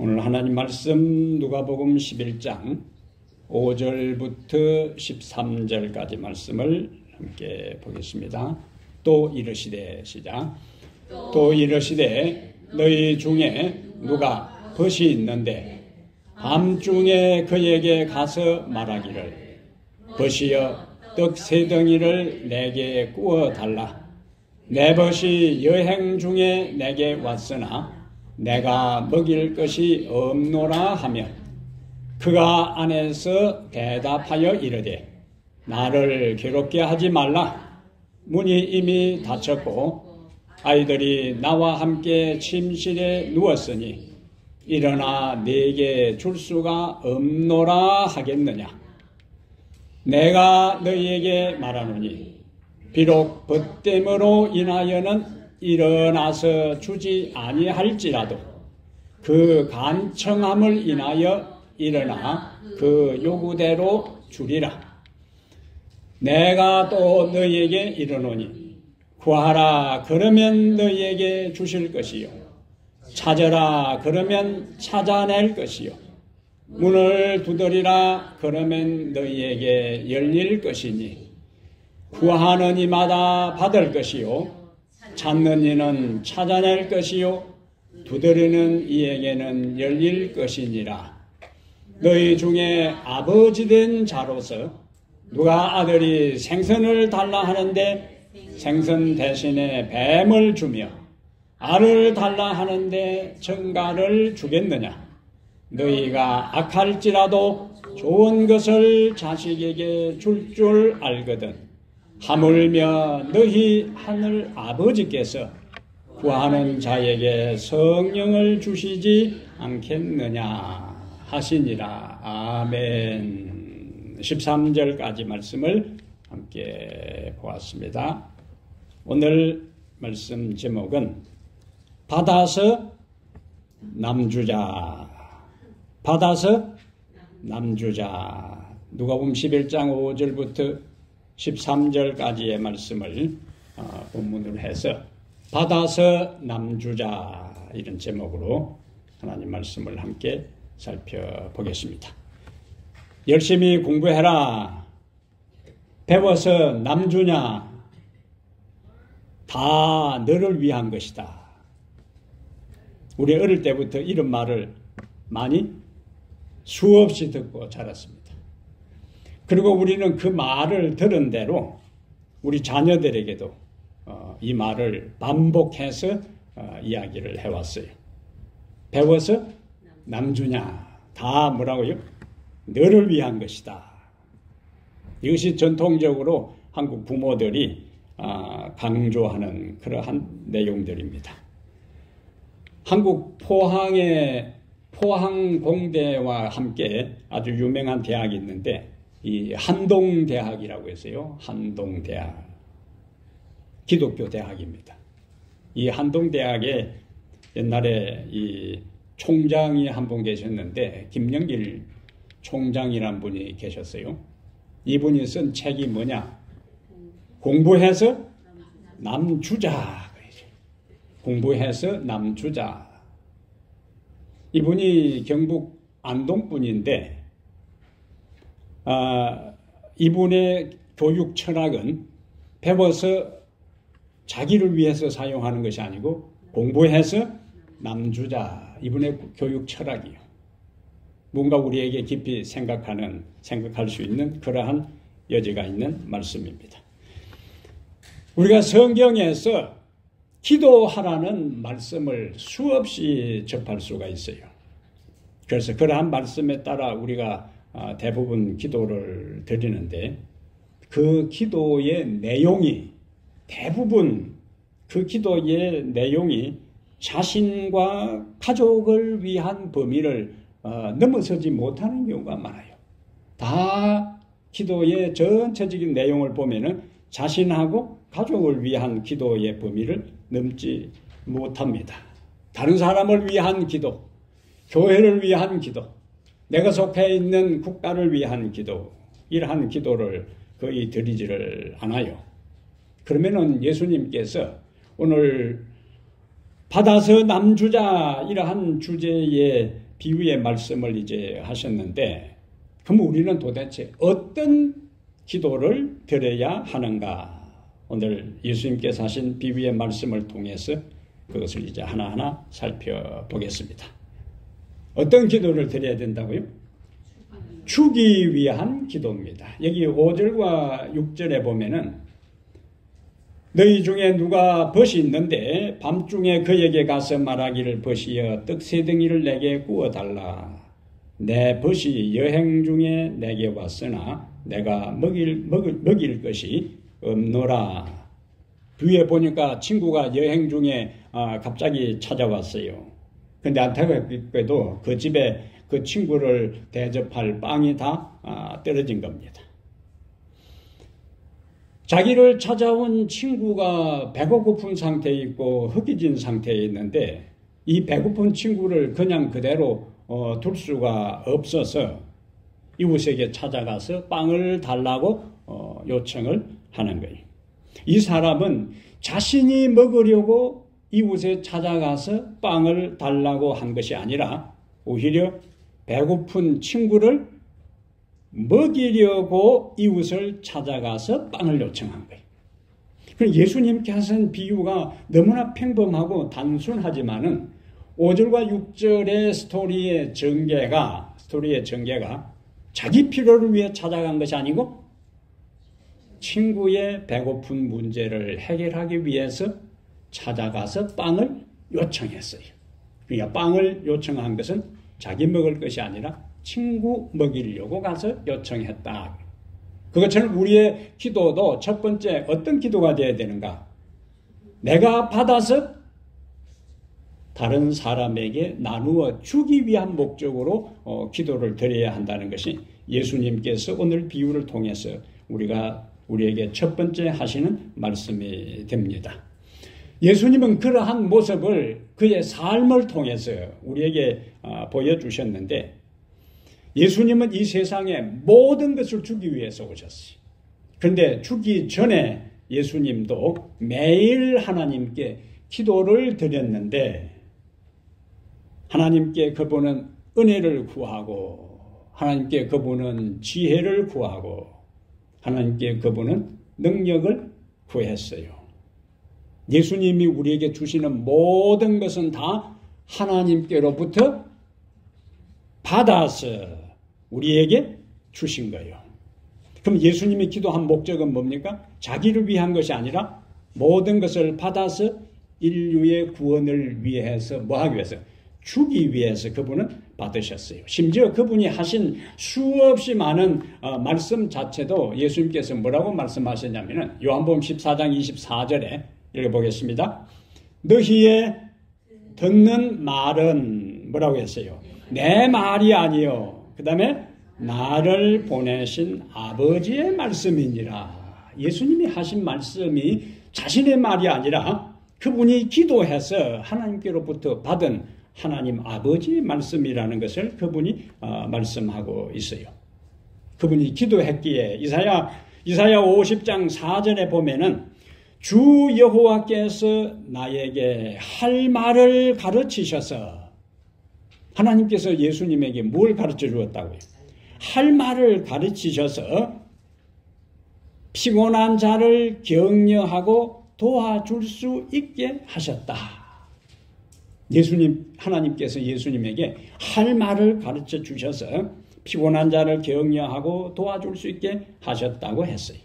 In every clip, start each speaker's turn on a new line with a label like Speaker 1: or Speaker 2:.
Speaker 1: 오늘 하나님 말씀 누가복음 11장 5절부터 13절까지 말씀을 함께 보겠습니다. 또 이르시되 시작. 또 이르시되 너희 중에 누가 벗이 있는데 밤중에 그에게 가서 말하기를 벗이여 떡 세 덩이를 내게 구워 달라. 내 벗이 여행 중에 내게 왔으나 내가 먹일 것이 없노라 하면 그가 안에서 대답하여 이르되 나를 괴롭게 하지 말라. 문이 이미 닫혔고 아이들이 나와 함께 침실에 누웠으니 일어나 네게 줄 수가 없노라 하겠느냐. 내가 너희에게 말하노니 비록 벗됨으로 인하여는 일어나서 주지 아니할지라도 그 간청함을 인하여 일어나 그 요구대로 주리라. 내가 또 너희에게 이르노니 구하라 그러면 너희에게 주실 것이요 찾으라 그러면 찾아낼 것이요 문을 두드리라 그러면 너희에게 열릴 것이니 구하는 이마다 받을 것이요 찾는 이는 찾아낼 것이요 두드리는 이에게는 열릴 것이니라. 너희 중에 아버지 된 자로서 누가 아들이 생선을 달라 하는데 생선 대신에 뱀을 주며 알을 달라 하는데 정갈을 주겠느냐. 너희가 악할지라도 좋은 것을 자식에게 줄 줄 알거든 하물며 너희 하늘 아버지께서 구하는 자에게 성령을 주시지 않겠느냐 하시니라. 아멘. 13절까지 말씀을 함께 보았습니다. 오늘 말씀 제목은 받아서 남주자. 받아서 남주자. 누가복음 11장 5절부터 13절까지의 말씀을 본문으로 해서 받아서 남주자 이런 제목으로 하나님 말씀을 함께 살펴보겠습니다. 열심히 공부해라. 배워서 남주냐. 다 너를 위한 것이다. 우리 어릴 때부터 이런 말을 많이 수없이 듣고 자랐습니다. 그리고 우리는 그 말을 들은 대로 우리 자녀들에게도 이 말을 반복해서 이야기를 해왔어요. 배워서 남주냐. 다 뭐라고요? 너를 위한 것이다. 이것이 전통적으로 한국 부모들이 강조하는 그러한 내용들입니다. 한국 포항의 포항공대와 함께 아주 유명한 대학이 있는데 이 한동대학이라고 했어요. 한동대학. 기독교 대학입니다. 이 한동대학에 옛날에 이 총장이 한 분 계셨는데 김영길 총장이란 분이 계셨어요. 이분이 쓴 책이 뭐냐? 공부해서 남주자. 공부해서 남주자. 이분이 경북 안동 분인데 이분의 교육 철학은 배워서 자기를 위해서 사용하는 것이 아니고 공부해서 남주자. 이분의 교육 철학이요. 뭔가 우리에게 깊이 생각할 수 있는 그러한 여지가 있는 말씀입니다. 우리가 성경에서 기도하라는 말씀을 수없이 접할 수가 있어요. 그래서 그러한 말씀에 따라 우리가 대부분 기도를 드리는데 그 기도의 내용이 대부분 그 기도의 내용이 자신과 가족을 위한 범위를 넘어서지 못하는 경우가 많아요. 다 기도의 전체적인 내용을 보면은 자신하고 가족을 위한 기도의 범위를 넘지 못합니다. 다른 사람을 위한 기도, 교회를 위한 기도, 내가 속해 있는 국가를 위한 기도, 이러한 기도를 거의 드리지를 않아요. 그러면은 예수님께서 오늘 받아서 남주자 이러한 주제의 비유의 말씀을 이제 하셨는데, 그럼 우리는 도대체 어떤 기도를 드려야 하는가? 오늘 예수님께서 하신 비유의 말씀을 통해서 그것을 이제 하나하나 살펴보겠습니다. 어떤 기도를 드려야 된다고요? 주기 위한 기도입니다. 여기 5절과 6절에 보면은 너희 중에 누가 벗이 있는데 밤중에 그에게 가서 말하기를 벗이여 떡 3덩이를 내게 구워달라. 내 벗이 여행 중에 내게 왔으나 내가 먹일 것이 없노라. 뒤에 보니까 친구가 여행 중에 갑자기 찾아왔어요. 근데 안타깝게도 그 집에 그 친구를 대접할 빵이 다 떨어진 겁니다. 자기를 찾아온 친구가 배가 고픈 상태에 있고 허기진 상태에 있는데 이 배고픈 친구를 그냥 그대로 둘 수가 없어서 이웃에게 찾아가서 빵을 달라고 요청을 하는 거예요. 이 사람은 자신이 먹으려고 이웃에 찾아가서 빵을 달라고 한 것이 아니라 오히려 배고픈 친구를 먹이려고 이웃을 찾아가서 빵을 요청한 거예요. 그럼 예수님께 하신 비유가 너무나 평범하고 단순하지만은 5절과 6절의 스토리의 전개가 자기 필요를 위해 찾아간 것이 아니고 친구의 배고픈 문제를 해결하기 위해서 찾아가서 빵을 요청했어요. 그러니까 빵을 요청한 것은 자기 먹을 것이 아니라 친구 먹이려고 가서 요청했다. 그것처럼 우리의 기도도 첫 번째 어떤 기도가 되어야 되는가? 내가 받아서 다른 사람에게 나누어 주기 위한 목적으로 기도를 드려야 한다는 것이 예수님께서 오늘 비유를 통해서 우리에게 첫 번째 하시는 말씀이 됩니다. 예수님은 그러한 모습을 그의 삶을 통해서 우리에게 보여주셨는데 예수님은 이 세상에 모든 것을 주기 위해서 오셨어요. 그런데 주기 전에 예수님도 매일 하나님께 기도를 드렸는데 하나님께 그분은 은혜를 구하고 하나님께 그분은 지혜를 구하고 하나님께 그분은 능력을 구했어요. 예수님이 우리에게 주시는 모든 것은 다 하나님께로부터 받아서 우리에게 주신 거예요. 그럼 예수님이 기도한 목적은 뭡니까? 자기를 위한 것이 아니라 모든 것을 받아서 인류의 구원을 위해서 뭐하기 위해서? 주기 위해서 그분은 받으셨어요. 심지어 그분이 하신 수없이 많은 말씀 자체도 예수님께서 뭐라고 말씀하셨냐면은 요한복음 14장 24절에 읽어보겠습니다. 너희의 듣는 말은 뭐라고 했어요? 내 말이 아니요. 그 다음에 나를 보내신 아버지의 말씀이니라. 예수님이 하신 말씀이 자신의 말이 아니라 그분이 기도해서 하나님께로부터 받은 하나님 아버지의 말씀이라는 것을 그분이 말씀하고 있어요. 그분이 기도했기에 이사야 50장 4절에 보면은 주 여호와께서 나에게 할 말을 가르치셔서 하나님께서 예수님에게 뭘 가르쳐 주었다고요? 할 말을 가르치셔서 피곤한 자를 격려하고 도와줄 수 있게 하셨다. 하나님께서 예수님에게 할 말을 가르쳐 주셔서 피곤한 자를 격려하고 도와줄 수 있게 하셨다고 했어요.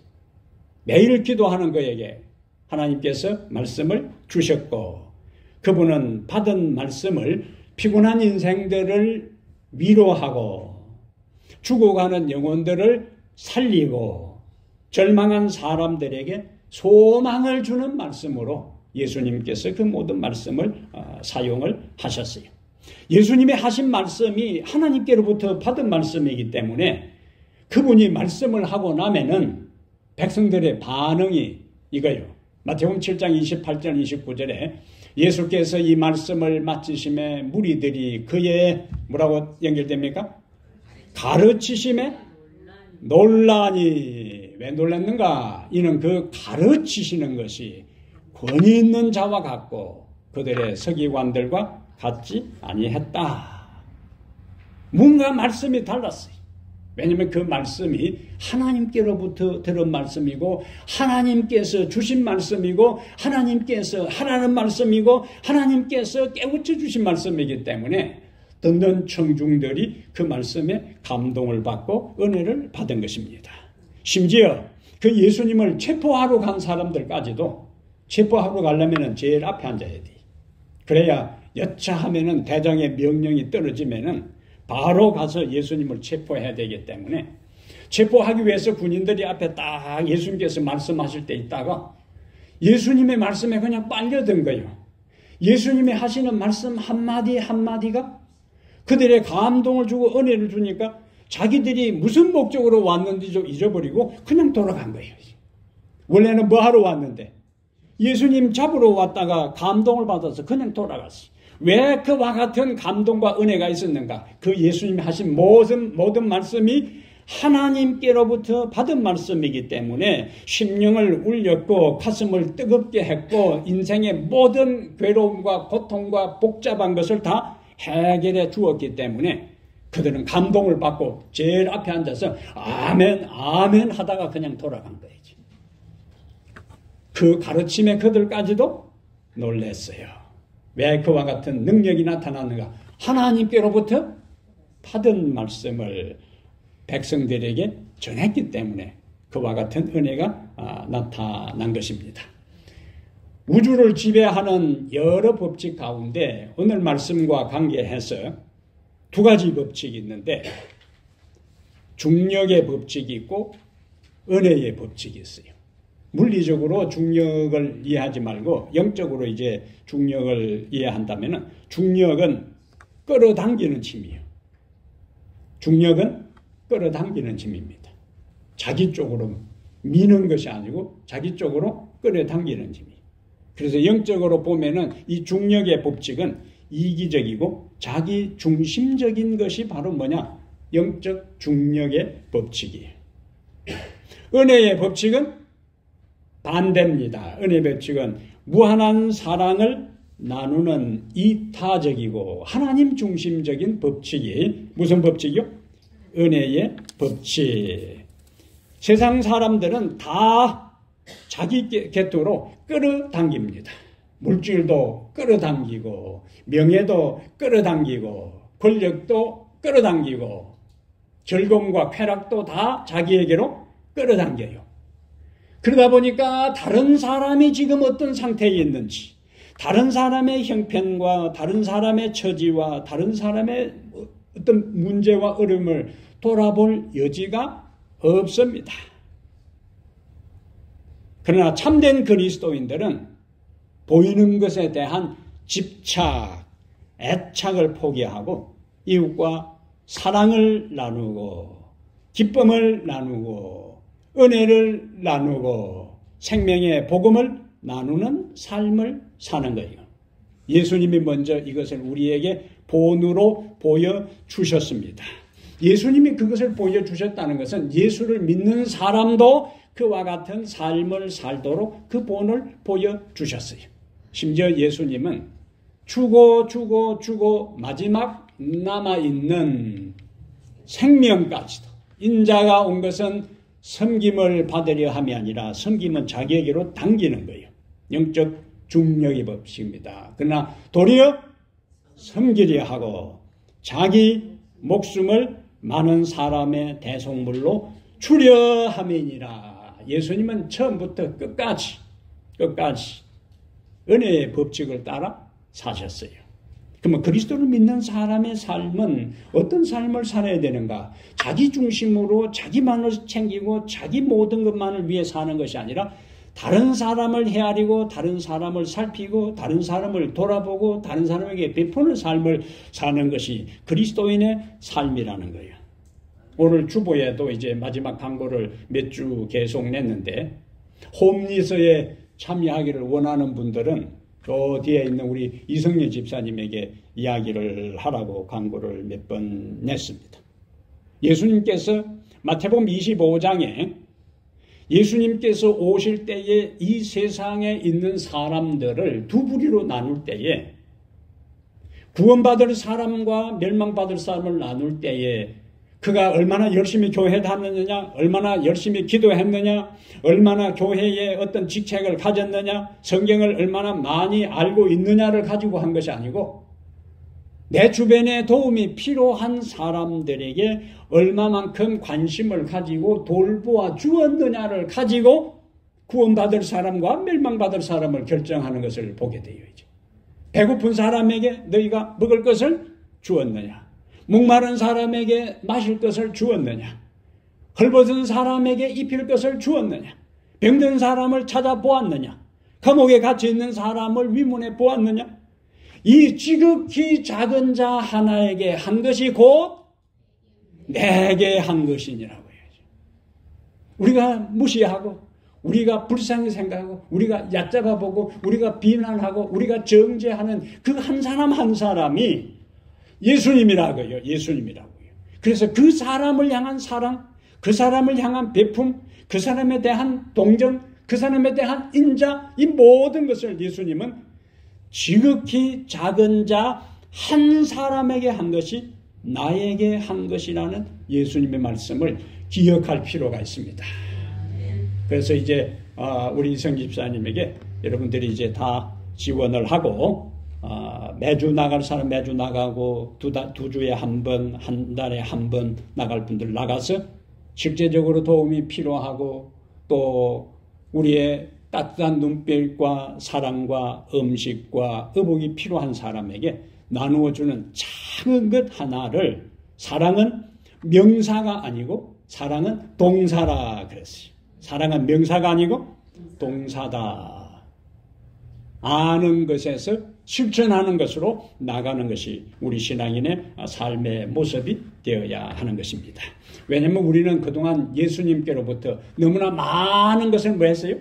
Speaker 1: 매일 기도하는 그에게 하나님께서 말씀을 주셨고 그분은 받은 말씀을 피곤한 인생들을 위로하고 죽어가는 영혼들을 살리고 절망한 사람들에게 소망을 주는 말씀으로 예수님께서 그 모든 말씀을 사용을 하셨어요. 예수님이 하신 말씀이 하나님께로부터 받은 말씀이기 때문에 그분이 말씀을 하고 나면은 백성들의 반응이 이거예요. 마태복음 7장 28절 29절에 예수께서 이 말씀을 마치심에 무리들이 그의 뭐라고 연결됩니까? 가르치심에 놀라니. 왜 놀랐는가? 이는 그 가르치시는 것이 권위 있는 자와 같고 그들의 서기관들과 같지 아니했다. 뭔가 말씀이 달랐어요. 왜냐하면 그 말씀이 하나님께로부터 들은 말씀이고 하나님께서 주신 말씀이고 하나님께서 하라는 말씀이고 하나님께서 깨우쳐 주신 말씀이기 때문에 듣는 청중들이 그 말씀에 감동을 받고 은혜를 받은 것입니다. 심지어 그 예수님을 체포하러 간 사람들까지도 체포하러 가려면 제일 앞에 앉아야 돼. 그래야 여차하면은 대장의 명령이 떨어지면은 바로 가서 예수님을 체포해야 되기 때문에 체포하기 위해서 군인들이 앞에 딱 예수님께서 말씀하실 때 있다가 예수님의 말씀에 그냥 빨려든 거예요. 예수님이 하시는 말씀 한마디 한마디가 그들의 감동을 주고 은혜를 주니까 자기들이 무슨 목적으로 왔는지 좀 잊어버리고 그냥 돌아간 거예요. 원래는 뭐 하러 왔는데 예수님 잡으러 왔다가 감동을 받아서 그냥 돌아갔어요. 왜 그와 같은 감동과 은혜가 있었는가? 그 예수님이 하신 모든 말씀이 하나님께로부터 받은 말씀이기 때문에 심령을 울렸고 가슴을 뜨겁게 했고 인생의 모든 괴로움과 고통과 복잡한 것을 다 해결해 주었기 때문에 그들은 감동을 받고 제일 앞에 앉아서 아멘 아멘 하다가 그냥 돌아간 거예요. 그 가르침에 그들까지도 놀랐어요. 왜 그와 같은 능력이 나타났는가? 하나님께로부터 받은 말씀을 백성들에게 전했기 때문에 그와 같은 은혜가 나타난 것입니다. 우주를 지배하는 여러 법칙 가운데 오늘 말씀과 관계해서 두 가지 법칙이 있는데 중력의 법칙이 있고 은혜의 법칙이 있어요. 물리적으로 중력을 이해하지 말고 영적으로 이제 중력을 이해한다면 중력은 끌어당기는 힘이에요. 중력은 끌어당기는 힘입니다. 자기 쪽으로 미는 것이 아니고 자기 쪽으로 끌어당기는 힘이에요. 그래서 영적으로 보면은 이 중력의 법칙은 이기적이고 자기 중심적인 것이 바로 뭐냐? 영적 중력의 법칙이에요. 은혜의 법칙은 반대입니다. 은혜의 법칙은 무한한 사랑을 나누는 이타적이고 하나님 중심적인 법칙이 무슨 법칙이요? 은혜의 법칙. 세상 사람들은 다 자기 곁으로 끌어당깁니다. 물질도 끌어당기고 명예도 끌어당기고 권력도 끌어당기고 즐거움과 쾌락도 다 자기에게로 끌어당겨요. 그러다 보니까 다른 사람이 지금 어떤 상태에 있는지 다른 사람의 형편과 다른 사람의 처지와 다른 사람의 어떤 문제와 어려움을 돌아볼 여지가 없습니다. 그러나 참된 그리스도인들은 보이는 것에 대한 집착, 애착을 포기하고 이웃과 사랑을 나누고 기쁨을 나누고 은혜를 나누고 생명의 복음을 나누는 삶을 사는 거예요. 예수님이 먼저 이것을 우리에게 본으로 보여주셨습니다. 예수님이 그것을 보여주셨다는 것은 예수를 믿는 사람도 그와 같은 삶을 살도록 그 본을 보여주셨어요. 심지어 예수님은 주고 마지막 남아있는 생명까지도 인자가 온 것은 섬김을 받으려 함이 아니라 섬김은 자기에게로 당기는 거예요. 영적 중력의 법칙입니다. 그러나 도리어 섬기려 하고 자기 목숨을 많은 사람의 대속물로 주려 함이니라. 예수님은 처음부터 끝까지 은혜의 법칙을 따라 사셨어요. 그러면 그리스도를 믿는 사람의 삶은 어떤 삶을 살아야 되는가? 자기 중심으로 자기만을 챙기고 자기 모든 것만을 위해 사는 것이 아니라 다른 사람을 헤아리고 다른 사람을 살피고 다른 사람을 돌아보고 다른 사람에게 베푸는 삶을 사는 것이 그리스도인의 삶이라는 거예요. 오늘 주보에도 이제 마지막 광고를 몇 주 계속 냈는데 홈리서에 참여하기를 원하는 분들은 저 뒤에 있는 우리 이성렬 집사님에게 이야기를 하라고 광고를 몇 번 냈습니다. 예수님께서 마태복음 25장에 예수님께서 오실 때에 이 세상에 있는 사람들을 두 부류로 나눌 때에 구원받을 사람과 멸망받을 사람을 나눌 때에 그가 얼마나 열심히 교회 다녔느냐, 얼마나 열심히 기도했느냐, 얼마나 교회에 어떤 직책을 가졌느냐, 성경을 얼마나 많이 알고 있느냐를 가지고 한 것이 아니고 내 주변에 도움이 필요한 사람들에게 얼마만큼 관심을 가지고 돌보아 주었느냐를 가지고 구원받을 사람과 멸망받을 사람을 결정하는 것을 보게 되어야죠. 배고픈 사람에게 너희가 먹을 것을 주었느냐, 목마른 사람에게 마실 것을 주었느냐, 헐벗은 사람에게 입힐 것을 주었느냐, 병든 사람을 찾아보았느냐, 감옥에 갇혀 있는 사람을 위문해 보았느냐. 이 지극히 작은 자 하나에게 한 것이 곧 내게 한 것이니라고 해야죠. 우리가 무시하고 우리가 불쌍히 생각하고 우리가 얕잡아 보고 우리가 비난하고 우리가 정죄하는 그 한 사람 한 사람이 예수님이라고요. 예수님이라고요. 그래서 그 사람을 향한 사랑, 그 사람을 향한 베품, 그 사람에 대한 동정, 그 사람에 대한 인자, 이 모든 것을 예수님은 지극히 작은 자 한 사람에게 한 것이 나에게 한 것이라는 예수님의 말씀을 기억할 필요가 있습니다. 그래서 이제 우리 이성 집사님에게 여러분들이 이제 다 지원을 하고 매주 나갈 사람 매주 나가고 두 주에 한 번, 한 달에 한 번 나갈 분들 나가서 실제적으로 도움이 필요하고 또 우리의 따뜻한 눈빛과 사랑과 음식과 의복이 필요한 사람에게 나누어주는 작은 것 하나를, 사랑은 명사가 아니고 사랑은 동사라 그랬어요. 사랑은 명사가 아니고 동사다. 아는 것에서 실천하는 것으로 나가는 것이 우리 신앙인의 삶의 모습이 되어야 하는 것입니다. 왜냐하면 우리는 그동안 예수님께로부터 너무나 많은 것을 뭐 했어요?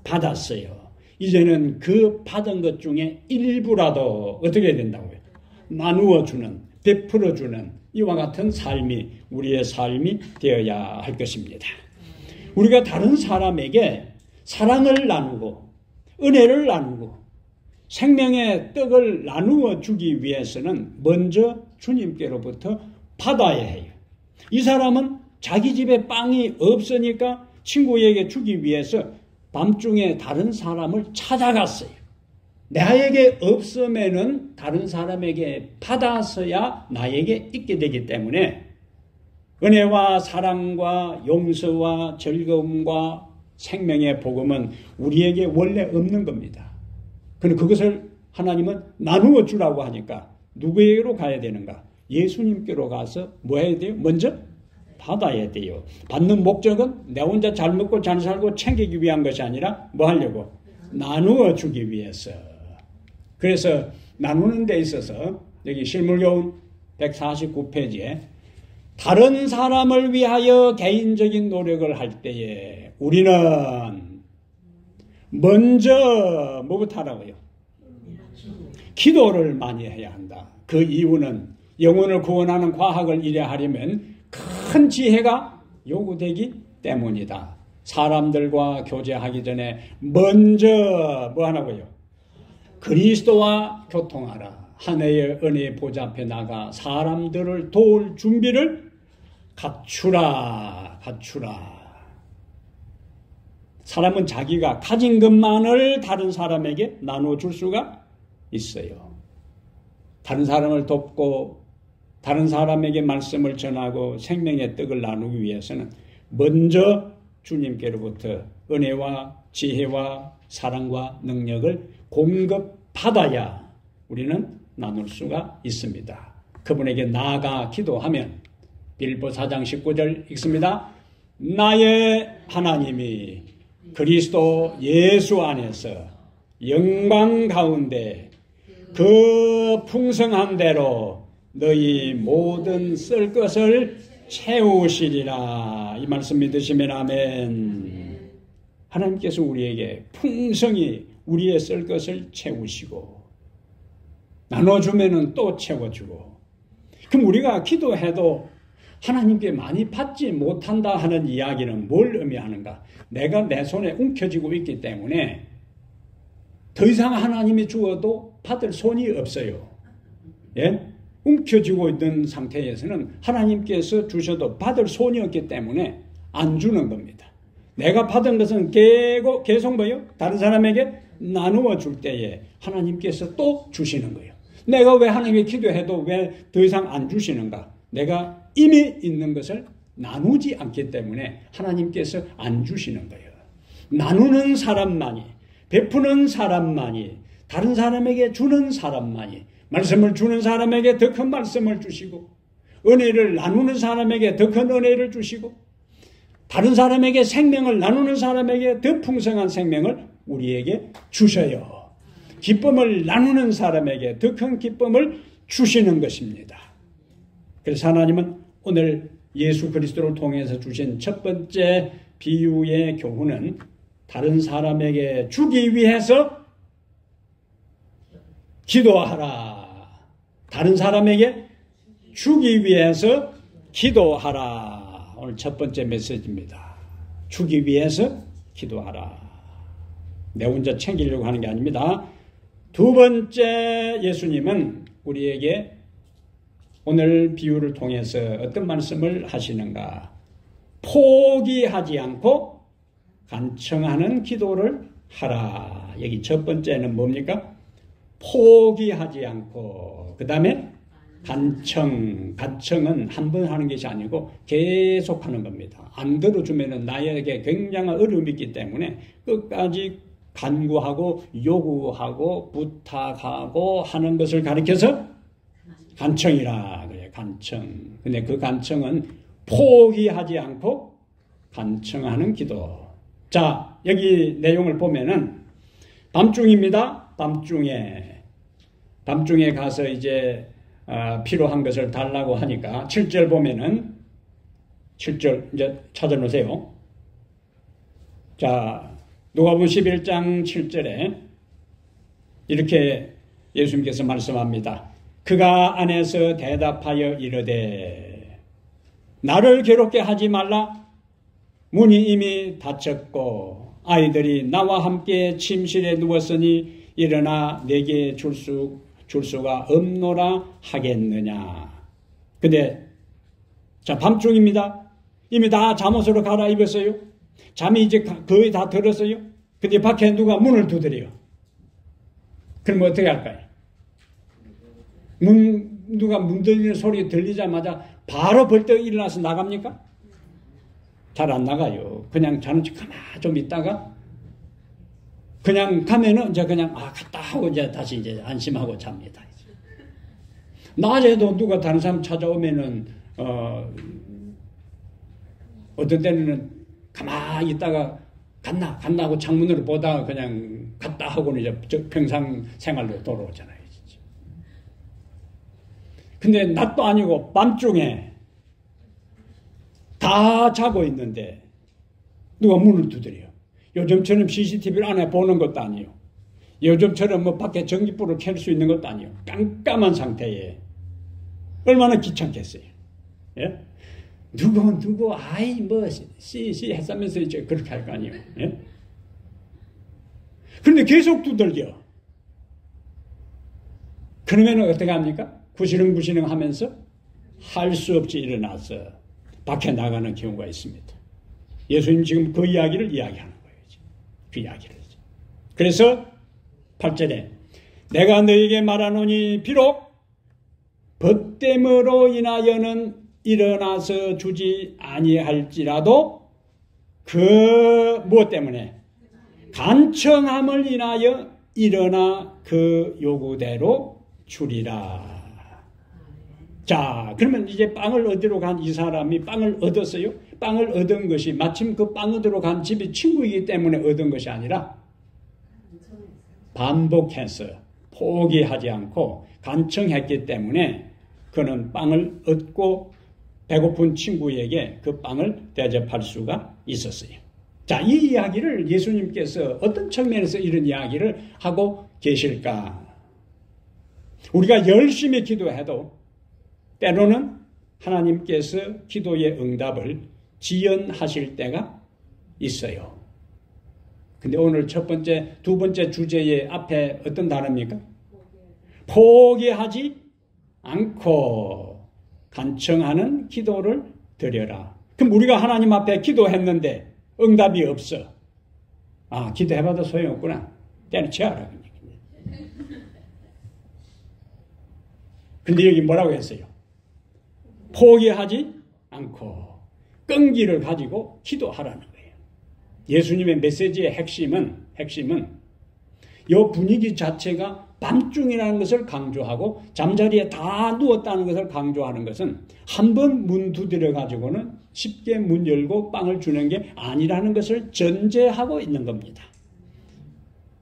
Speaker 1: 받았어요. 이제는 그 받은 것 중에 일부라도 어떻게 해야 된다고요? 나누어주는, 베풀어주는 이와 같은 삶이 우리의 삶이 되어야 할 것입니다. 우리가 다른 사람에게 사랑을 나누고 은혜를 나누고 생명의 떡을 나누어 주기 위해서는 먼저 주님께로부터 받아야 해요. 이 사람은 자기 집에 빵이 없으니까 친구에게 주기 위해서 밤중에 다른 사람을 찾아갔어요. 나에게 없으면은 다른 사람에게 받아서야 나에게 있게 되기 때문에 은혜와 사랑과 용서와 즐거움과 생명의 복음은 우리에게 원래 없는 겁니다. 그런데 그것을 하나님은 나누어 주라고 하니까 누구에게로 가야 되는가? 예수님께로 가서 뭐 해야 돼요? 먼저 받아야 돼요. 받는 목적은 내 혼자 잘 먹고 잘 살고 챙기기 위한 것이 아니라 뭐 하려고? 나누어 주기 위해서. 그래서 나누는 데 있어서 여기 실물교훈 149페이지에 다른 사람을 위하여 개인적인 노력을 할 때에 우리는 먼저 뭐부터 하라고요? 기도를 많이 해야 한다. 그 이유는 영혼을 구원하는 과학을 이해하려면 큰 지혜가 요구되기 때문이다. 사람들과 교제하기 전에 먼저 뭐 하라고요? 그리스도와 교통하라. 하늘의 은혜의 보좌 앞에 나가 사람들을 도울 준비를 갖추라. 사람은 자기가 가진 것만을 다른 사람에게 나눠줄 수가 있어요. 다른 사람을 돕고 다른 사람에게 말씀을 전하고 생명의 떡을 나누기 위해서는 먼저 주님께로부터 은혜와 지혜와 사랑과 능력을 공급받아야 우리는 나눌 수가 있습니다. 그분에게 나아가 기도하면 빌보 4장 19절 읽습니다. 나의 하나님이 그리스도 예수 안에서 영광 가운데 그 풍성한 대로 너희 모든 쓸 것을 채우시리라. 이 말씀 믿으시면 아멘. 하나님께서 우리에게 풍성히 우리의 쓸 것을 채우시고 나눠주면은 또 채워주고. 그럼 우리가 기도해도 하나님께 많이 받지 못한다 하는 이야기는 뭘 의미하는가? 내가 내 손에 움켜쥐고 있기 때문에 더 이상 하나님이 주어도 받을 손이 없어요. 예? 움켜쥐고 있는 상태에서는 하나님께서 주셔도 받을 손이 없기 때문에 안 주는 겁니다. 내가 받은 것은 계속 뭐요? 다른 사람에게 나누어 줄 때에 하나님께서 또 주시는 거예요. 내가 왜 하나님께 기도해도 왜 더 이상 안 주시는가? 내가 이미 있는 것을 나누지 않기 때문에 하나님께서 안 주시는 거예요. 나누는 사람만이, 베푸는 사람만이, 다른 사람에게 주는 사람만이, 말씀을 주는 사람에게 더 큰 말씀을 주시고, 은혜를 나누는 사람에게 더 큰 은혜를 주시고, 다른 사람에게 생명을 나누는 사람에게 더 풍성한 생명을 우리에게 주셔요. 기쁨을 나누는 사람에게 더 큰 기쁨을 주시는 것입니다. 그래서 하나님은 오늘 예수 그리스도를 통해서 주신 첫 번째 비유의 교훈은 다른 사람에게 주기 위해서 기도하라. 다른 사람에게 주기 위해서 기도하라. 오늘 첫 번째 메시지입니다. 주기 위해서 기도하라. 내 혼자 챙기려고 하는 게 아닙니다. 두 번째, 예수님은 우리에게 오늘 비유를 통해서 어떤 말씀을 하시는가? 포기하지 않고 간청하는 기도를 하라. 여기 첫 번째는 뭡니까? 포기하지 않고, 그 다음에 간청은 한 번 하는 것이 아니고 계속 하는 겁니다. 안 들어주면 나에게 굉장한 어려움이 있기 때문에 끝까지 간구하고 요구하고 부탁하고 하는 것을 가리켜서 간청이라 그래요. 간청. 근데 그 간청은 포기하지 않고 간청하는 기도. 자, 여기 내용을 보면은 밤중입니다. 밤중에 가서 이제 필요한 것을 달라고 하니까 7절 보면은 7절 이제 찾아놓으세요. 자, 누가복음 11장 7절에 이렇게 예수님께서 말씀합니다. 그가 안에서 대답하여 이르되 나를 괴롭게 하지 말라. 문이 이미 닫혔고 아이들이 나와 함께 침실에 누웠으니 일어나 내게 줄 수가 없노라 하겠느냐. 근데 자, 밤중입니다. 이미 다 잠옷으로 갈아입었어요. 잠이 이제 거의 다 들었어요. 근데 밖에 누가 문을 두드려요. 그럼 어떻게 할까요? 누가 문 들리는 소리 들리자마자 바로 벌떡 일어나서 나갑니까? 잘 안 나가요. 그냥 자는 척 가만 좀 있다가 그냥 가면은 이제 그냥 갔다 하고 이제 다시 이제 안심하고 잡니다. 낮에도 누가 다른 사람 찾아오면은 어떤 때는 가만히 있다가 갔나 하고 창문으로 보다가 그냥 갔다 하고는 이제 평상 생활로 돌아오잖아요. 진짜. 근데 낮도 아니고 밤중에 다 자고 있는데 누가 문을 두드려요. 요즘처럼 CCTV를 안에 보는 것도 아니에요. 요즘처럼 뭐 밖에 전기불을 켤 수 있는 것도 아니에요. 깜깜한 상태에 얼마나 귀찮겠어요. 예? 누구 아이 뭐 씨씨 했으면서 이제 그렇게 할 거 아니에요. 예? 그런데 계속 두들겨. 그러면 어떻게 합니까? 구시렁구시렁 하면서 할 수 없이 일어나서 밖에 나가는 경우가 있습니다. 예수님 지금 그 이야기를 이야기하는 거예요. 그 이야기를. 그래서 8절에 내가 너에게 말하노니 비록 벗됨으로 인하여는 일어나서 주지 아니할지라도 그 무엇 때문에 간청함을 인하여 일어나 그 요구대로 주리라. 자, 그러면 이제 빵을 얻으러 간 이 사람이 빵을 얻었어요. 빵을 얻은 것이 마침 그 빵 얻으러 간 집이 친구이기 때문에 얻은 것이 아니라 반복해서 포기하지 않고 간청했기 때문에 그는 빵을 얻고 배고픈 친구에게 그 빵을 대접할 수가 있었어요. 자, 이 이야기를 예수님께서 어떤 측면에서 이런 이야기를 하고 계실까? 우리가 열심히 기도해도 때로는 하나님께서 기도의 응답을 지연하실 때가 있어요. 근데 오늘 두 번째 주제의 앞에 어떤 단어입니까? 포기하지 않고 간청하는 기도를 드려라. 그럼 우리가 하나님 앞에 기도했는데 응답이 없어. 아, 기도해봐도 소용없구나. 때려치워라. 근데 여기 뭐라고 했어요? 포기하지 않고 끈기를 가지고 기도하라는 거예요. 예수님의 메시지의 핵심은 이 분위기 자체가 밤중이라는 것을 강조하고 잠자리에 다 누웠다는 것을 강조하는 것은 한 번 문 두드려 가지고는 쉽게 문 열고 빵을 주는 게 아니라는 것을 전제하고 있는 겁니다.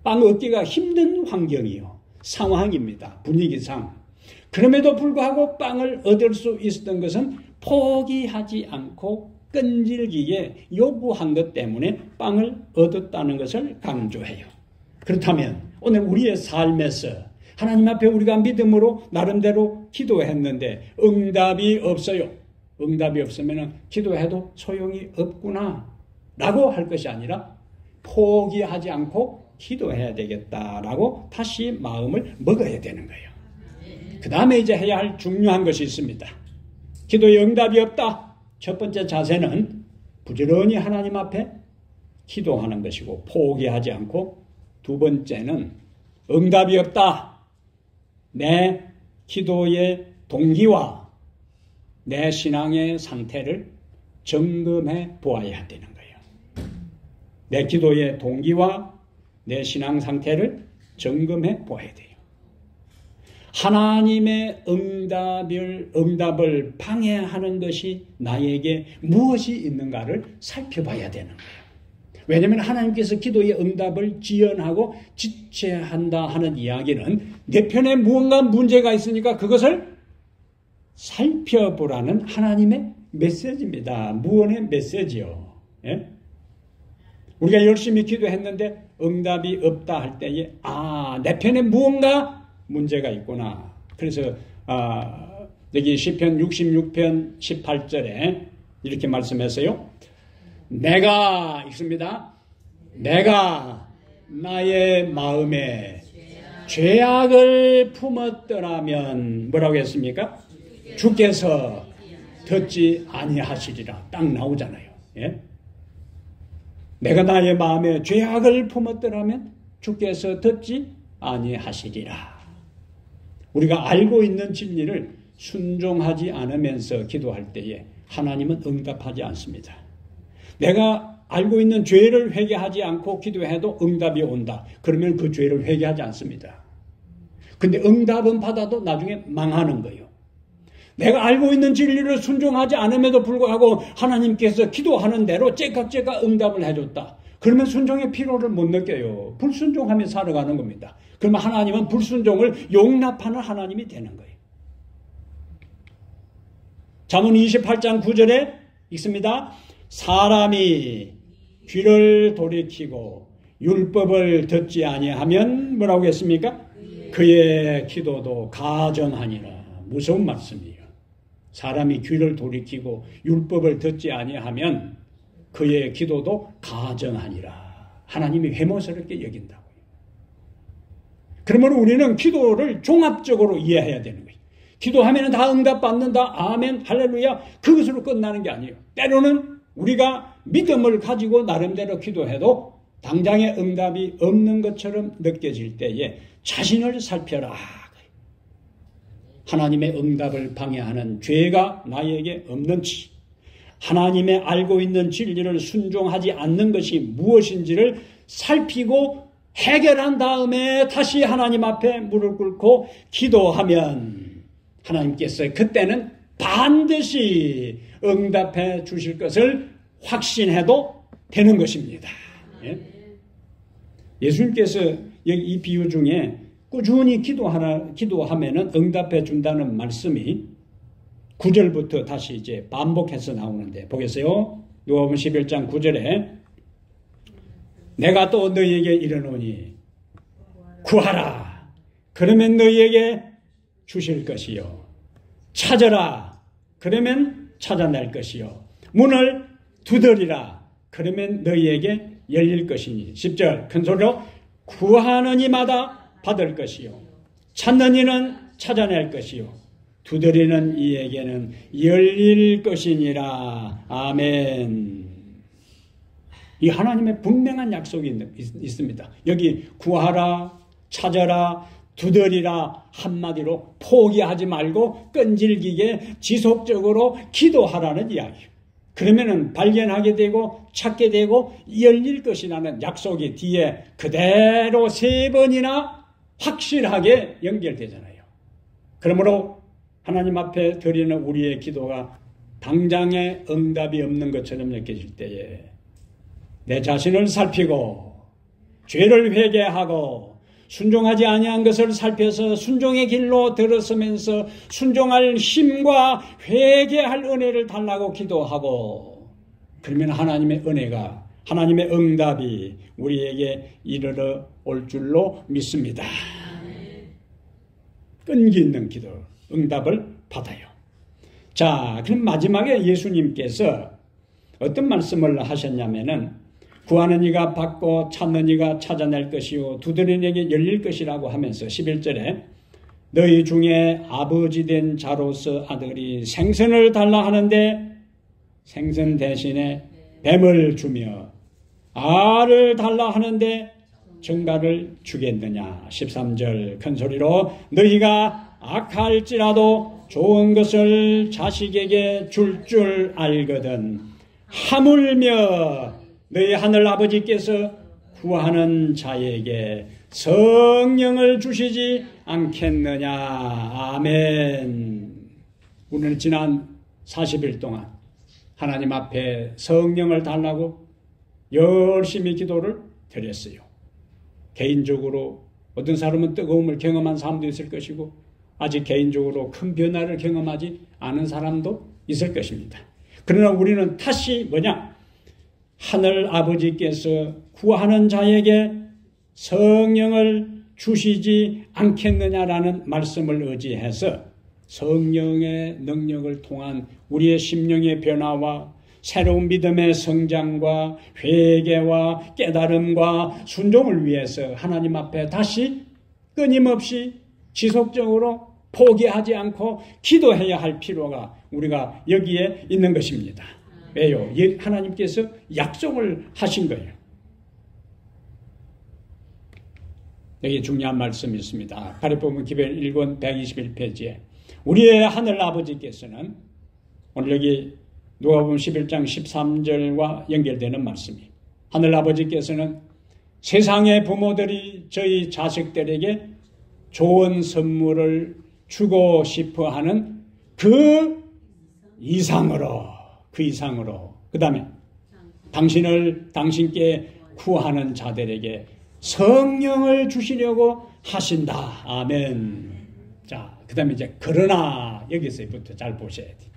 Speaker 1: 빵 얻기가 힘든 환경이요. 상황입니다. 분위기상. 그럼에도 불구하고 빵을 얻을 수 있었던 것은 포기하지 않고 끈질기게 요구한 것 때문에 빵을 얻었다는 것을 강조해요. 그렇다면 오늘 우리의 삶에서 하나님 앞에 우리가 믿음으로 나름대로 기도했는데 응답이 없어요. 응답이 없으면 기도해도 소용이 없구나 라고 할 것이 아니라 포기하지 않고 기도해야 되겠다라고 다시 마음을 먹어야 되는 거예요. 그 다음에 이제 해야 할 중요한 것이 있습니다. 기도에 응답이 없다. 첫 번째 자세는 부지런히 하나님 앞에 기도하는 것이고 포기하지 않고, 두 번째는 응답이 없다. 내 기도의 동기와 내 신앙의 상태를 점검해 보아야 되는 거예요. 내 기도의 동기와 내 신앙 상태를 점검해 보아야 돼요. 하나님의 응답을 방해하는 것이 나에게 무엇이 있는가를 살펴봐야 되는 거예요. 왜냐하면 하나님께서 기도의 응답을 지연하고 지체한다 하는 이야기는 내 편에 무언가 문제가 있으니까 그것을 살펴보라는 하나님의 메시지입니다. 무언의 메시지요. 예? 우리가 열심히 기도했는데 응답이 없다 할 때에 내 편에 무언가 문제가 있구나. 그래서 여기 시편 66편 18절에 이렇게 말씀했어요. 내가 있습니다. 내가 나의 마음에 죄악을 품었더라면 뭐라고 했습니까? 주께서 듣지 아니하시리라. 딱 나오잖아요. 예? 내가 나의 마음에 죄악을 품었더라면 주께서 듣지 아니하시리라. 우리가 알고 있는 진리를 순종하지 않으면서 기도할 때에 하나님은 응답하지 않습니다. 내가 알고 있는 죄를 회개하지 않고 기도해도 응답이 온다. 그러면 그 죄를 회개하지 않습니다. 근데 응답은 받아도 나중에 망하는 거예요. 내가 알고 있는 진리를 순종하지 않음에도 불구하고 하나님께서 기도하는 대로 째깍째깍 응답을 해줬다. 그러면 순종의 필요를 못 느껴요. 불순종하며 살아가는 겁니다. 그러면 하나님은 불순종을 용납하는 하나님이 되는 거예요. 잠언 28장 9절에 읽습니다. 사람이 귀를 돌이키고 율법을 듣지 아니하면 뭐라고 했습니까? 그의 기도도 가정하니라. 무서운 말씀이에요. 사람이 귀를 돌이키고 율법을 듣지 아니하면 그의 기도도 가정하니라. 하나님이 회모스럽게 여긴다고요. 그러면 우리는 기도를 종합적으로 이해해야 되는 거예요. 기도하면 다 응답받는다. 아멘, 할렐루야. 그것으로 끝나는 게 아니에요. 때로는 우리가 믿음을 가지고 나름대로 기도해도 당장의 응답이 없는 것처럼 느껴질 때에 자신을 살펴라. 하나님의 응답을 방해하는 죄가 나에게 없는지, 하나님의 알고 있는 진리를 순종하지 않는 것이 무엇인지를 살피고 해결한 다음에 다시 하나님 앞에 무릎 꿇고 기도하면 하나님께서 그때는 반드시 응답해 주실 것을 확신해도 되는 것입니다. 예? 예수님께서 여기 이 비유 중에 꾸준히 기도하면은 응답해 준다는 말씀이 9절부터 다시 이제 반복해서 나오는데 보겠어요. 누가복음 11장 9절에 내가 또 너희에게 이르노니 구하라. 그러면 너희에게 주실 것이요. 찾아라. 그러면 찾아낼 것이요. 문을 두드리라. 그러면 너희에게 열릴 것이니. 10절 큰 소리로 구하는 이마다 받을 것이요. 찾는 이는 찾아낼 것이요. 두드리는 이에게는 열릴 것이니라. 아멘. 이 하나님의 분명한 약속이 있습니다. 여기 구하라, 찾아라, 두드리라 한마디로 포기하지 말고 끈질기게 지속적으로 기도하라는 이야기예요. 그러면은 발견하게 되고 찾게 되고 열릴 것이라는 약속이 뒤에 그대로 3번이나 확실하게 연결되잖아요. 그러므로 하나님 앞에 드리는 우리의 기도가 당장에 응답이 없는 것처럼 느껴질 때에 내 자신을 살피고 죄를 회개하고 순종하지 아니한 것을 살펴서 순종의 길로 들어서면서 순종할 힘과 회개할 은혜를 달라고 기도하고 그러면 하나님의 은혜가 하나님의 응답이 우리에게 이르러 올 줄로 믿습니다. 끈기 있는 기도 응답을 받아요. 자, 그럼 마지막에 예수님께서 어떤 말씀을 하셨냐면은 구하는 이가 받고 찾는 이가 찾아낼 것이요 두드리는 이에게 열릴 것이라고 하면서 11절에 너희 중에 아버지 된 자로서 아들이 생선을 달라 하는데 생선 대신에 뱀을 주며 알을 달라 하는데 정갈을 주겠느냐. 13절 큰 소리로 너희가 악할지라도 좋은 것을 자식에게 줄 알거든 하물며 너희 하늘 아버지께서 구하는 자에게 성령을 주시지 않겠느냐. 아멘. 우리는 지난 40일 동안 하나님 앞에 성령을 달라고 열심히 기도를 드렸어요. 개인적으로 어떤 사람은 뜨거움을 경험한 사람도 있을 것이고 아직 개인적으로 큰 변화를 경험하지 않은 사람도 있을 것입니다. 그러나 우리는 다시 하늘 아버지께서 구하는 자에게 성령을 주시지 않겠느냐라는 말씀을 의지해서 성령의 능력을 통한 우리의 심령의 변화와 새로운 믿음의 성장과 회개와 깨달음과 순종을 위해서 하나님 앞에 다시 끊임없이 지속적으로 포기하지 않고 기도해야 할 필요가 우리가 여기에 있는 것입니다. 왜요? 하나님께서 약속을 하신 거예요. 여기 중요한 말씀이 있습니다. 가리포문 기별 1권 121페이지에 우리의 하늘 아버지께서는 오늘 여기 누가복음 11장 13절과 연결되는 말씀이 하늘 아버지께서는 세상의 부모들이 저희 자식들에게 좋은 선물을 주고 싶어 하는 그 이상으로 그 다음에 당신께 구하는 자들에게 성령을 주시려고 하신다. 아멘. 자, 그 다음에 이제 그러나 여기서부터 잘 보셔야 돼요.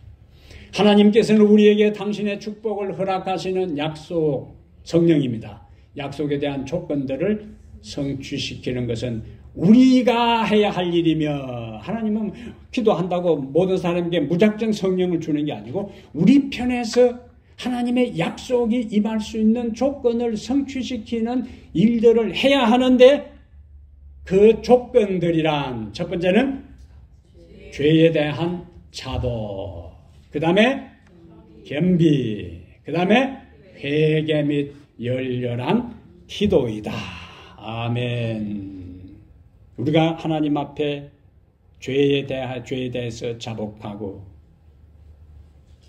Speaker 1: 하나님께서는 우리에게 당신의 축복을 허락하시는 약속 성령입니다. 약속에 대한 조건들을 성취시키는 것은 우리가 해야 할 일이며 하나님은 기도한다고 모든 사람에게 무작정 성령을 주는 게 아니고 우리 편에서 하나님의 약속이 임할 수 있는 조건을 성취시키는 일들을 해야 하는데 그 조건들이란 첫 번째는 죄에 대한 자도, 그 다음에 겸비, 그 다음에 회개 및 열렬한 기도이다. 아멘. 우리가 하나님 앞에 죄에 대해서 자복하고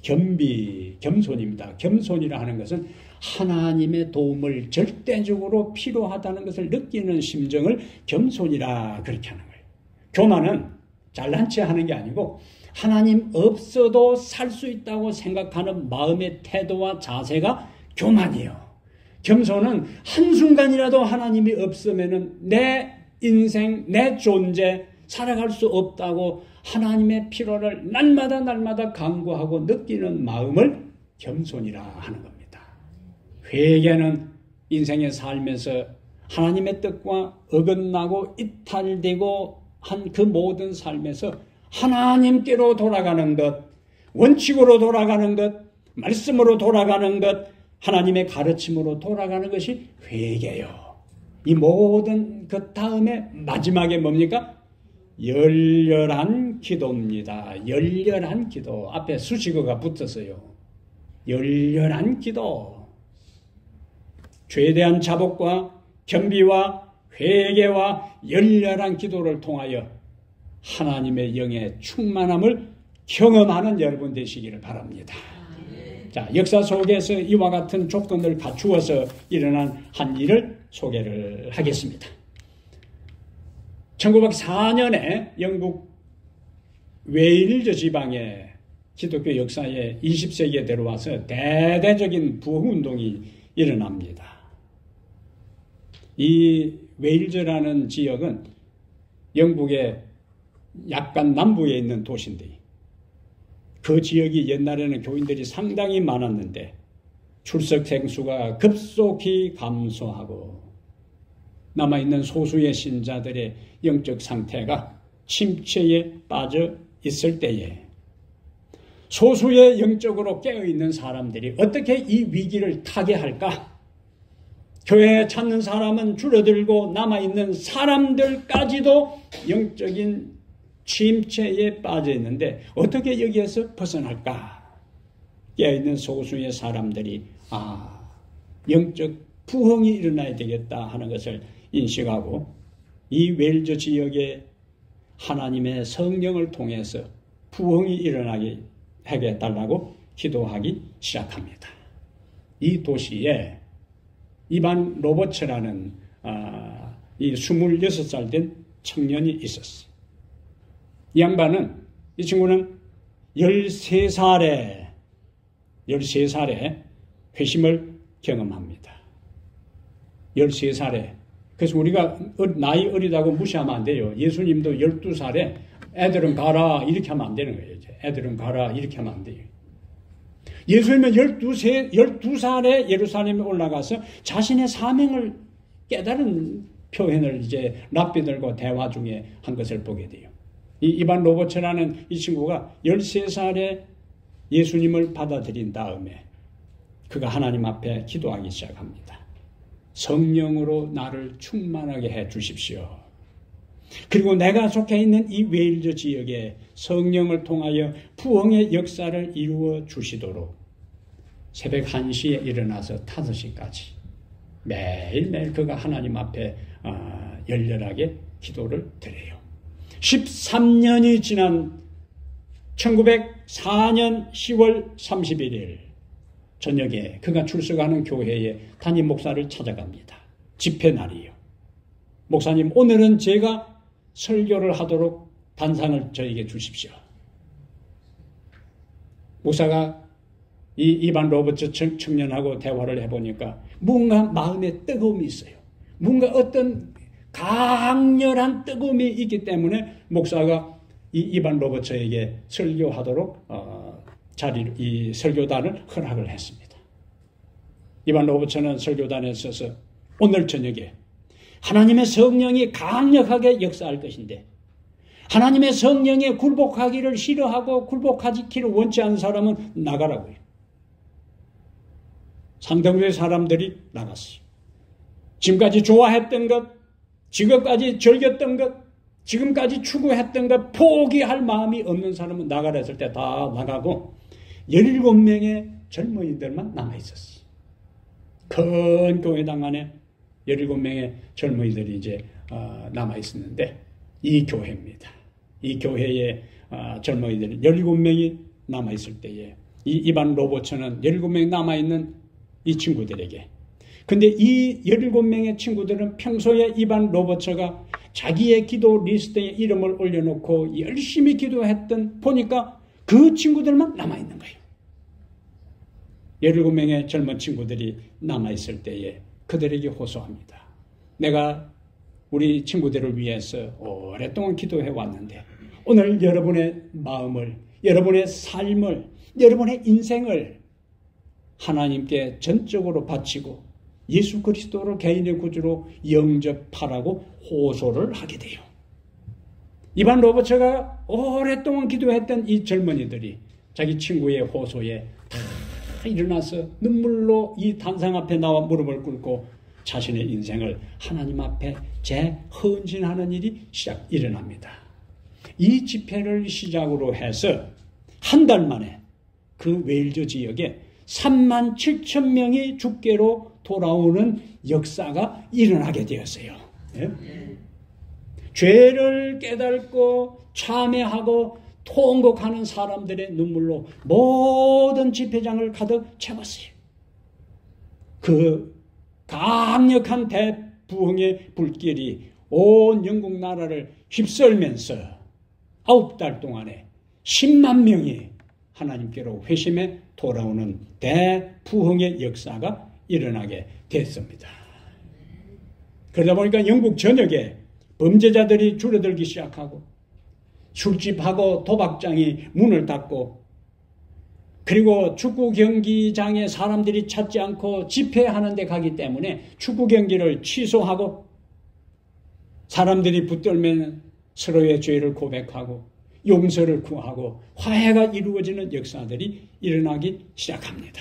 Speaker 1: 겸손입니다. 겸손이라 하는 것은 하나님의 도움을 절대적으로 필요하다는 것을 느끼는 심정을 겸손이라 그렇게 하는 거예요. 교만은 잘난 체 하는 게 아니고 하나님 없어도 살 수 있다고 생각하는 마음의 태도와 자세가 교만이에요. 겸손은 한순간이라도 하나님이 없으면은 내 인생, 내 존재 살아갈 수 없다고 하나님의 필요를 날마다 간구하고 느끼는 마음을 겸손이라 하는 겁니다. 회개는 인생의 삶에서 하나님의 뜻과 어긋나고 이탈되고 한 그 모든 삶에서 하나님께로 돌아가는 것, 원칙으로 돌아가는 것, 말씀으로 돌아가는 것, 하나님의 가르침으로 돌아가는 것이 회개요. 이 모든 그 다음에 마지막에 뭡니까? 열렬한 기도입니다. 열렬한 기도. 앞에 수식어가 붙었어요. 열렬한 기도. 죄에 대한 자복과 겸비와 회개와 열렬한 기도를 통하여 하나님의 영의 충만함을 경험하는 여러분 되시기를 바랍니다. 자, 역사 속에서 이와 같은 조건을 갖추어서 일어난 한 일을 소개를 하겠습니다. 1904년에 영국 웨일즈 지방의 기독교 역사에 20세기에 들어와서 대대적인 부흥운동이 일어납니다. 이 웨일즈라는 지역은 영국의 약간 남부에 있는 도시인데 그 지역이 옛날에는 교인들이 상당히 많았는데 출석생 수가 급속히 감소하고 남아있는 소수의 신자들의 영적 상태가 침체에 빠져 있을 때에 소수의 영적으로 깨어있는 사람들이 어떻게 이 위기를 타개할까? 교회에 찾는 사람은 줄어들고 남아있는 사람들까지도 영적인 침체에 빠져 있는데 어떻게 여기에서 벗어날까? 깨어있는 소수의 사람들이 영적 부흥이 일어나야 되겠다 하는 것을 인식하고 이 웨일즈 지역에 하나님의 성령을 통해서 부흥이 일어나게 해달라고 기도하기 시작합니다. 이 도시에 이반 로버츠라는 이 26살 된 청년이 있었어요. 이 양반은, 이 친구는 13살에 회심을 경험합니다. 13살에. 그래서 우리가 나이 어리다고 무시하면 안 돼요. 예수님도 12살에 애들은 가라 이렇게 하면 안 되는 거예요. 애들은 가라 이렇게 하면 안 돼요. 예수님은 12살에 예루살렘에 올라가서 자신의 사명을 깨달은 표현을 이제 랍비들과 대화 중에 한 것을 보게 돼요. 이 이반 로버츠라는 이 친구가 13살에 예수님을 받아들인 다음에 그가 하나님 앞에 기도하기 시작합니다. 성령으로 나를 충만하게 해 주십시오. 그리고 내가 속해 있는 이 웨일즈 지역에 성령을 통하여 부흥의 역사를 이루어 주시도록 새벽 1시에 일어나서 5시까지 매일매일 그가 하나님 앞에 열렬하게 기도를 드려요. 13년이 지난 1904년 10월 31일 저녁에 그가 출석하는 교회에 담임 목사를 찾아갑니다. 집회 날이에요. 목사님, 오늘은 제가 설교를 하도록 단상을 저에게 주십시오. 목사가 이 이반 로버츠 청년하고 대화를 해보니까 뭔가 마음에 뜨거움이 있어요. 뭔가 어떤 강렬한 뜨거움이 있기 때문에 목사가 이 이반 로버츠에게 설교하도록 이 설교단을 허락을 했습니다. 이반 로버츠는 설교단에 서서 오늘 저녁에 하나님의 성령이 강력하게 역사할 것인데 하나님의 성령에 굴복하기를 싫어하고 굴복하기를 원치 않는 사람은 나가라고요. 상당수의 사람들이 나갔어요. 지금까지 좋아했던 것, 지금까지 즐겼던 것, 지금까지 추구했던 것 포기할 마음이 없는 사람은 나가라 했을 때 다 나가고 17명의 젊은이들만 남아있었어요. 큰 교회당 안에 17명의 젊은이들이 이제 남아있었는데 이 교회입니다. 이 교회의 젊은이들이 17명이 남아있을 때에 이 이반 로버츠는 17명이 남아있는 이 친구들에게 근데 이 17명의 친구들은 평소에 이반 로버츠가 자기의 기도 리스트에 이름을 올려놓고 열심히 기도했던 보니까 그 친구들만 남아있는 거예요. 17명의 젊은 친구들이 남아있을 때에 그들에게 호소합니다. 내가 우리 친구들을 위해서 오랫동안 기도해 왔는데 오늘 여러분의 마음을, 여러분의 삶을, 여러분의 인생을 하나님께 전적으로 바치고 예수 그리스도를 개인의 구주로 영접하라고 호소를 하게 돼요. 이반 로버츠가 오랫동안 기도했던 이 젊은이들이 자기 친구의 호소에 다 일어나서 눈물로 이 단상 앞에 나와 무릎을 꿇고 자신의 인생을 하나님 앞에 재헌신하는 일이 일어납니다. 이 집회를 시작으로 해서 한 달 만에 그 웨일즈 지역에 3만 7천 명이 주께로 돌아오는 역사가 일어나게 되었어요. 예? 죄를 깨닫고 참회하고 통곡하는 사람들의 눈물로 모든 집회장을 가득 채웠어요. 그 강력한 대부흥의 불길이 온 영국 나라를 휩쓸면서 9달 동안에 10만 명이 하나님께로 회심해 돌아오는 대부흥의 역사가 일어나게 됐습니다. 그러다 보니까 영국 전역에 범죄자들이 줄어들기 시작하고 술집하고 도박장이 문을 닫고 그리고 축구 경기장에 사람들이 찾지 않고 집회하는 데 가기 때문에 축구 경기를 취소하고 사람들이 붙들면 서로의 죄를 고백하고 용서를 구하고 화해가 이루어지는 역사들이 일어나기 시작합니다.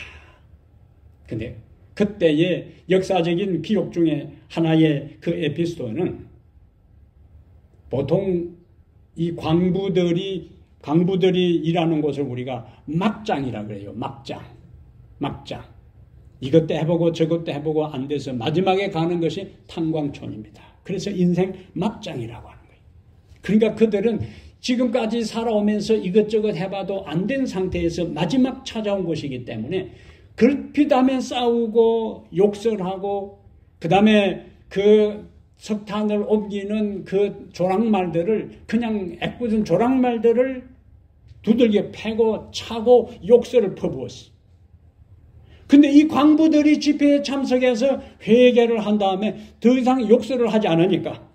Speaker 1: 근데 그때의 역사적인 기록 중에 하나의 그 에피소드는 보통 이 광부들이 일하는 곳을 우리가 막장이라 그래요. 막장. 이것도 해보고 저것도 해보고 안 돼서 마지막에 가는 것이 탄광촌입니다. 그래서 인생 막장이라고 하는 거예요. 그러니까 그들은 지금까지 살아오면서 이것저것 해봐도 안 된 상태에서 마지막 찾아온 것이기 때문에 그렇다면 싸우고 욕설하고 그 다음에 그 석탄을 옮기는 그 조랑말들을 그냥 애꿎은 조랑말들을 두들겨 패고 차고 욕설을 퍼부었어. 근데 이 광부들이 집회에 참석해서 회개를 한 다음에 더 이상 욕설을 하지 않으니까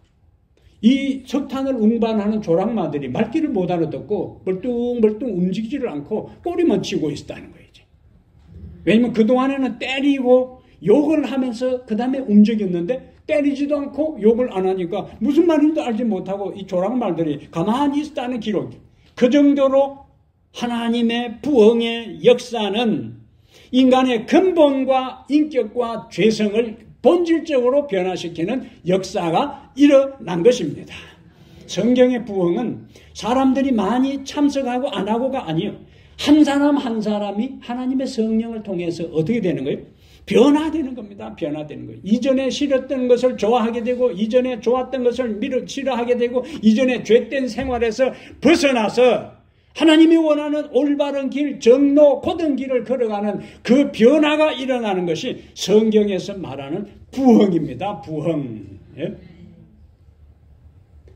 Speaker 1: 이 석탄을 운반하는 조랑마들이 말귀를 못 알아듣고 멀뚱멀뚱 움직이지를 않고 꼬리만 치고 있었다는 거예요. 왜냐면 그동안에는 때리고 욕을 하면서 그 다음에 움직였는데 때리지도 않고 욕을 안 하니까 무슨 말인지도 알지 못하고 이 조랑말들이 가만히 있었다는 기록. 그 정도로 하나님의 부흥의 역사는 인간의 근본과 인격과 죄성을 본질적으로 변화시키는 역사가 일어난 것입니다. 성경의 부흥은 사람들이 많이 참석하고 안 하고가 아니에요. 한 사람 한 사람이 하나님의 성령을 통해서 어떻게 되는 거예요? 변화되는 겁니다. 변화되는 거예요. 이전에 싫었던 것을 좋아하게 되고 이전에 좋았던 것을 싫어하게 되고 이전에 죄된 생활에서 벗어나서 하나님이 원하는 올바른 길, 정로, 고든 길을 걸어가는 그 변화가 일어나는 것이 성경에서 말하는 부흥입니다. 부흥. 예?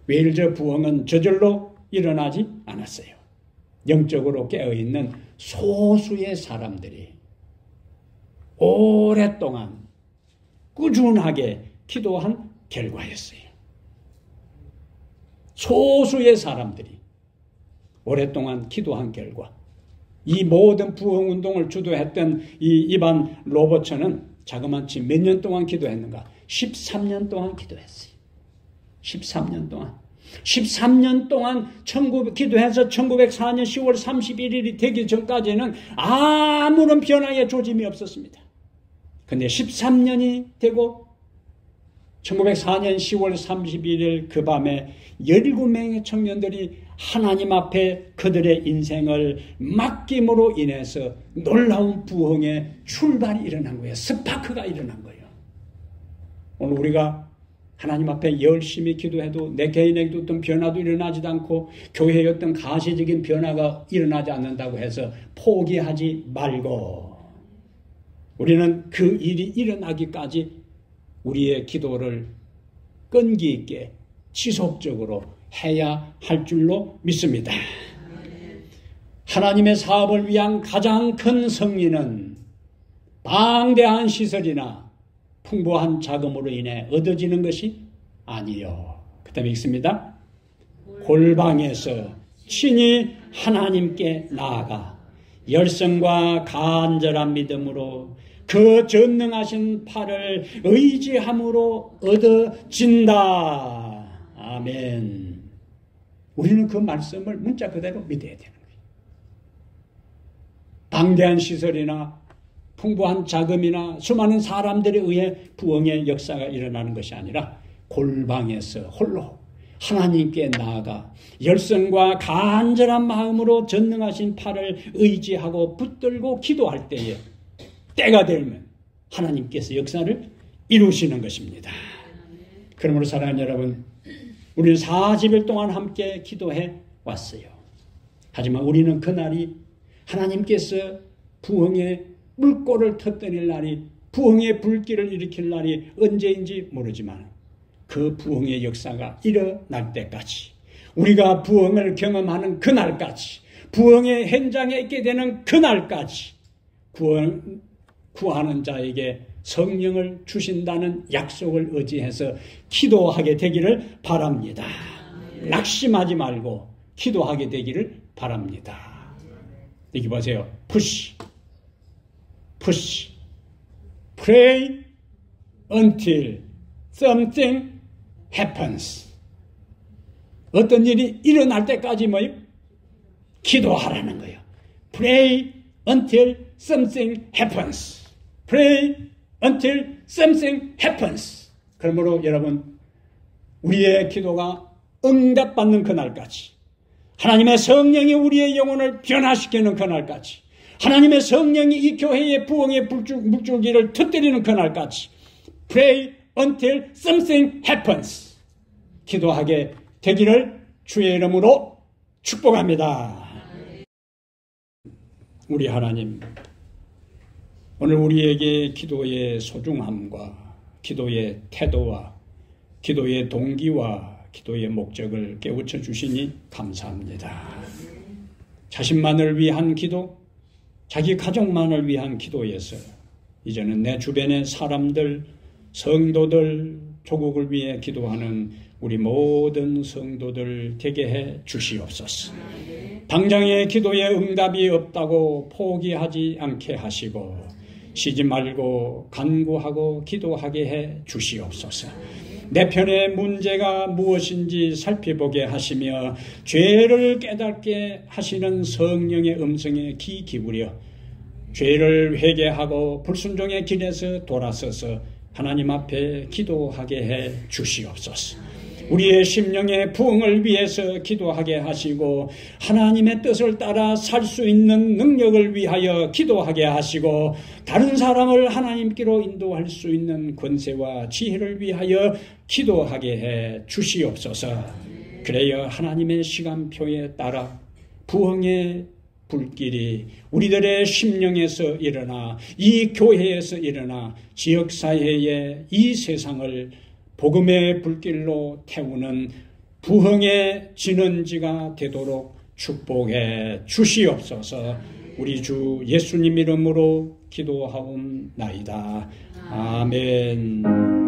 Speaker 1: 웨일즈 부흥은 저절로 일어나지 않았어요. 영적으로 깨어있는 소수의 사람들이 오랫동안 꾸준하게 기도한 결과였어요. 소수의 사람들이 오랫동안 기도한 결과 이 모든 부흥운동을 주도했던 이 이반 로버츠는 자그마치 몇 년 동안 기도했는가? 13년 동안 기도했어요. 13년 동안 기도해서 1904년 10월 31일이 되기 전까지는 아무런 변화의 조짐이 없었습니다. 그런데 13년이 되고 1904년 10월 31일 그 밤에 17명의 청년들이 하나님 앞에 그들의 인생을 맡김으로 인해서 놀라운 부흥의 출발이 일어난 거예요. 스파크가 일어난 거예요. 오늘 우리가 하나님 앞에 열심히 기도해도 내 개인에게도 어떤 변화도 일어나지도 않고 교회의 어떤 가시적인 변화가 일어나지 않는다고 해서 포기하지 말고 우리는 그 일이 일어나기까지 우리의 기도를 끈기 있게 지속적으로 해야 할 줄로 믿습니다. 하나님의 사업을 위한 가장 큰 승리는 방대한 시설이나 풍부한 자금으로 인해 얻어지는 것이 아니요. 그 다음에 읽습니다. 골방에서 친히 하나님께 나아가 열성과 간절한 믿음으로 그 전능하신 팔을 의지함으로 얻어진다. 아멘. 우리는 그 말씀을 문자 그대로 믿어야 되는 거예요. 방대한 시설이나 풍부한 자금이나 수많은 사람들에 의해 부흥의 역사가 일어나는 것이 아니라 골방에서 홀로 하나님께 나아가 열성과 간절한 마음으로 전능하신 팔을 의지하고 붙들고 기도할 때에 때가 되면 하나님께서 역사를 이루시는 것입니다. 그러므로 사랑하는 여러분, 우리는 40일 동안 함께 기도해 왔어요. 하지만 우리는 그날이 하나님께서 부흥의 물꼬를 터뜨릴 날이, 부흥의 불길을 일으킬 날이 언제인지 모르지만 그 부흥의 역사가 일어날 때까지, 우리가 부흥을 경험하는 그날까지, 부흥의 현장에 있게 되는 그날까지 구하는 자에게 성령을 주신다는 약속을 의지해서 기도하게 되기를 바랍니다. 낙심하지 말고 기도하게 되기를 바랍니다. 여기 보세요. push, pray until something happens. 어떤 일이 일어날 때까지 뭐요? 기도하라는 거예요. Pray until something happens. Pray until something happens. 그러므로 여러분, 우리의 기도가 응답받는 그날까지, 하나님의 성령이 우리의 영혼을 변화시키는 그날까지, 하나님의 성령이 이 교회의 부흥의 물줄기를 터뜨리는 그날까지 Pray until something happens. 기도하게 되기를 주의 이름으로 축복합니다. 우리 하나님, 오늘 우리에게 기도의 소중함과 기도의 태도와 기도의 동기와 기도의 목적을 깨우쳐 주시니 감사합니다. 자신만을 위한 기도, 자기 가족만을 위한 기도에서 이제는 내 주변의 사람들, 성도들, 조국을 위해 기도하는 우리 모든 성도들 되게 해 주시옵소서. 당장의 기도에 응답이 없다고 포기하지 않게 하시고 쉬지 말고 간구하고 기도하게 해 주시옵소서. 내 편의 문제가 무엇인지 살펴보게 하시며 죄를 깨닫게 하시는 성령의 음성에 귀 기울여 죄를 회개하고 불순종의 길에서 돌아서서 하나님 앞에 기도하게 해 주시옵소서. 우리의 심령의 부흥을 위해서 기도하게 하시고 하나님의 뜻을 따라 살 수 있는 능력을 위하여 기도하게 하시고 다른 사람을 하나님께로 인도할 수 있는 권세와 지혜를 위하여 기도하게 해 주시옵소서. 그래야 하나님의 시간표에 따라 부흥의 불길이 우리들의 심령에서 일어나 이 교회에서 일어나 지역사회의 이 세상을 복음의 불길로 태우는 부흥의 진원지가 되도록 축복해 주시옵소서. 우리 주 예수님 이름으로 기도하옵나이다. 아멘.